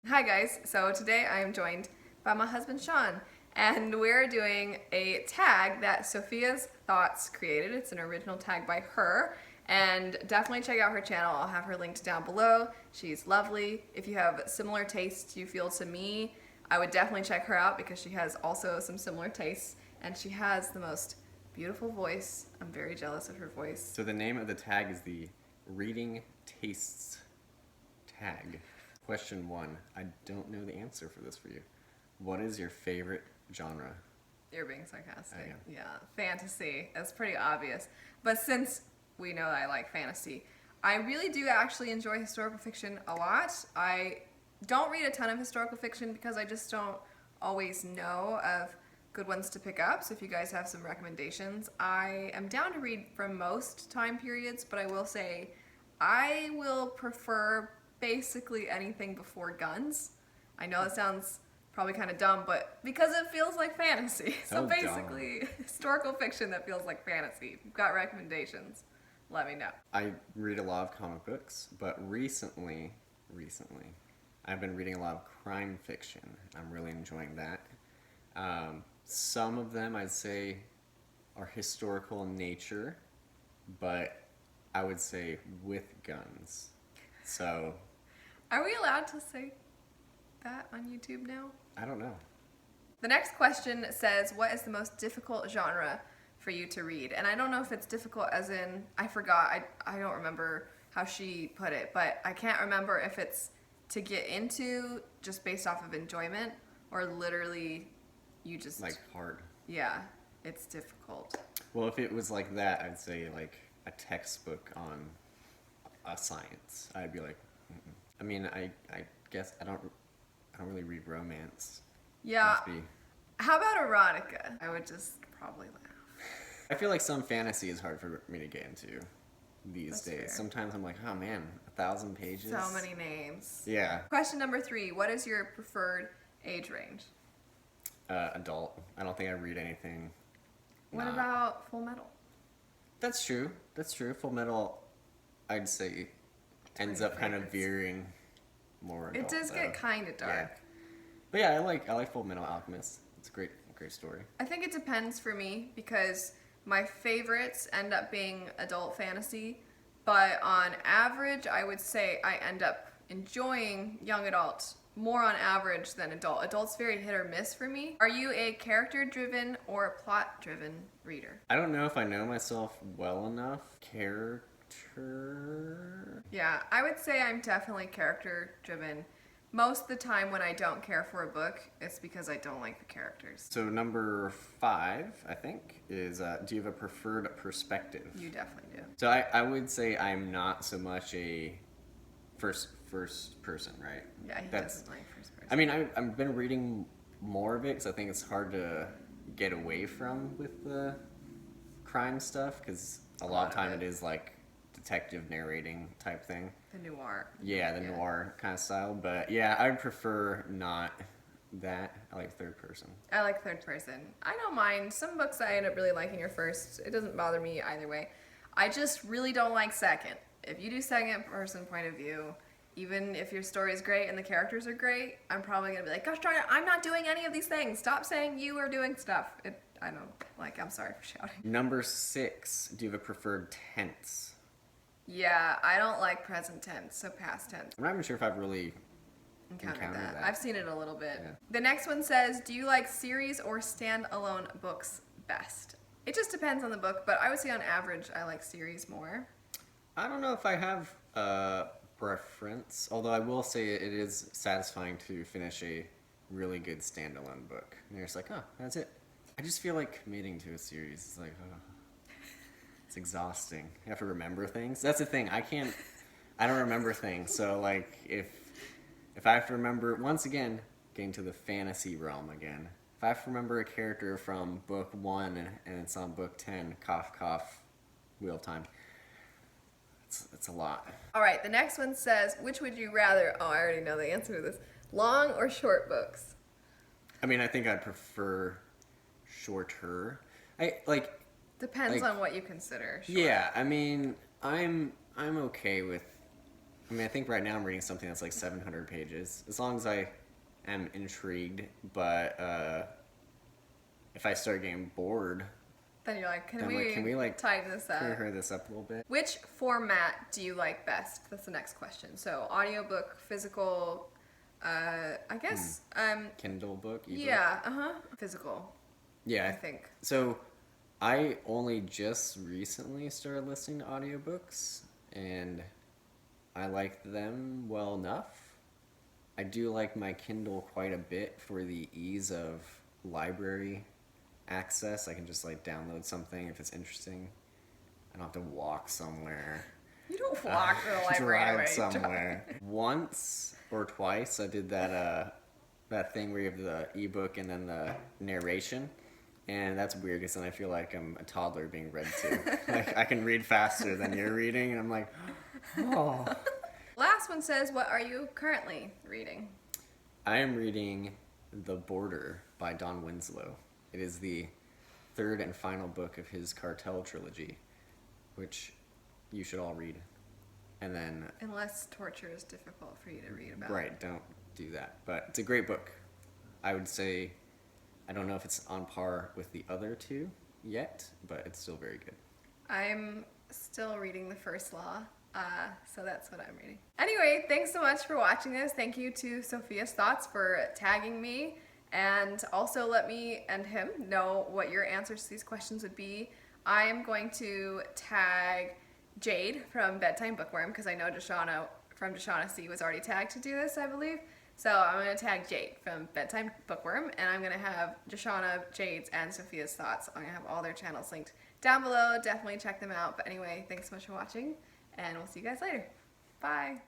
Hi guys, so today I am joined by my husband Sean, and we're doing a tag that Sophia's Thoughts created. It's an original tag by her, and definitely check out her channel. I'll have her linked down below. She's lovely. If you have similar tastes you feel to me, I would definitely check her out because she has also some similar tastes, and she has the most beautiful voice. I'm very jealous of her voice. So the name of the tag is the Reading Tastes tag. Question 1. I don't know the answer for this for you. What is your favorite genre? You're being sarcastic. I am. Yeah, fantasy. That's pretty obvious. But since we know that I like fantasy, I really do actually enjoy historical fiction a lot. I don't read a ton of historical fiction because I just don't always know of good ones to pick up. So if you guys have some recommendations, I am down to read from most time periods, but I will say I will prefer basically anything before guns. I know it sounds probably kind of dumb, but because it feels like fantasy. So basically, historical fiction that feels like fantasy. If you've got recommendations, let me know. I read a lot of comic books, but recently, I've been reading a lot of crime fiction. I'm really enjoying that. Some of them I'd say are historical in nature, but I would say with guns. So, are we allowed to say that on YouTube now? I don't know. The next question says, what is the most difficult genre for you to read? And I don't know if it's difficult as in, I forgot, I don't remember how she put it, but I can't remember if it's to get into just based off of enjoyment or literally you just... Like hard. Yeah, it's difficult. Well, if it was like that, I'd say like a textbook on a science. I'd be like, mm-mm. I mean, I guess I don't really read romance. Yeah. How about erotica? I would just probably laugh. I feel like some fantasy is hard for me to get into these That's days. fair. Sometimes I'm like, oh man, 1,000 pages. So many names. Yeah. Question number 3. What is your preferred age range? Adult. I don't think I read anything. What about Full Metal? That's true. Full Metal, I'd say, ends up kind of veering more adult. It does get kind of dark. Yeah. But yeah, I like Full Metal Alchemist. It's a great story. I think it depends for me because my favorites end up being adult fantasy, but on average, I would say I end up enjoying young adult more on average than adult. Adult's very hit or miss for me. Are you a character-driven or plot-driven reader? I don't know if I know myself well enough. Character? Yeah, I would say I'm definitely character-driven. Most of the time when I don't care for a book, it's because I don't like the characters. So number 5, I think, is do you have a preferred perspective? You definitely do. So I would say I'm not so much a first person, right? Yeah, he doesn't like first person. I mean, I've been reading more of it because I think it's hard to get away from with the crime stuff because a lot of time it is like detective narrating type thing. The noir. Yeah, the noir kind of style. But yeah, I would prefer not that. I like third person. I like third person. I don't mind. Some books I end up really liking are first. It doesn't bother me either way. I just really don't like second. If you do second person point of view, even if your story is great and the characters are great, I'm probably going to be like, gosh darn it, I'm not doing any of these things. Stop saying you are doing stuff. I don't, like, I'm sorry for shouting. Number 6, do you have a preferred tense? Yeah, I don't like present tense, so past tense. I'm not even sure if I've really encountered that. I've seen it a little bit. Yeah. The next one says, do you like series or standalone books best? It just depends on the book, but I would say on average I like series more. I don't know if I have a preference, although I will say it is satisfying to finish a really good standalone book. And you're just like, oh, that's it. I just feel like committing to a series is like, oh, it's exhausting. You have to remember things. That's the thing. I don't remember things. So like if I have to remember, once again, getting to the fantasy realm again, if I have to remember a character from book 1 and it's on book 10, cough, cough, wheel of time. It's a lot. All right, the next one says, which would you rather, oh, I already know the answer to this, long or short books? I mean, I think I'd prefer shorter. Depends on what you consider short. Yeah, I mean, I'm okay with I mean, I think right now I'm reading something that's like 700 pages. As long as I am intrigued, but if I start getting bored, Then you're like, then can we like tighten this up? can we hurry this up a little bit? Which format do you like best? That's the next question. So audiobook, physical, I guess, Kindle book, ebook? yeah, physical, Yeah. I think. So I only just recently started listening to audiobooks, and I like them well enough. I do like my Kindle quite a bit for the ease of library access. I can just like download something if it's interesting. I don't have to walk somewhere. You don't walk to the library Drive anyway. somewhere. Once or twice I did that thing where you have the ebook and then the narration. And that's weird because then I feel like I'm a toddler being read to. Like I can read faster than you're reading, and I'm like, oh. Last one says, what are you currently reading? I am reading The Border by Don Winslow. It is the third and final book of his Cartel trilogy, which you should all read. And then... Unless torture is difficult for you to read about. Right, don't do that. But it's a great book. I would say, I don't know if it's on par with the other two yet, but it's still very good. I'm still reading The First Law, so that's what I'm reading. Anyway, thanks so much for watching this. Thank you to Sophia's Thoughts for tagging me, and also let me and him know what your answers to these questions would be. I am going to tag Jade from Bedtime Bookworm, because I know Deshauna from Deshauna C was already tagged to do this, I believe. So I'm going to tag Jade from Bedtime Bookworm, and I'm going to have Deshauna, Jade's, and Sophia's Thoughts. I'm going to have all their channels linked down below. Definitely check them out. But anyway, thanks so much for watching, and we'll see you guys later. Bye.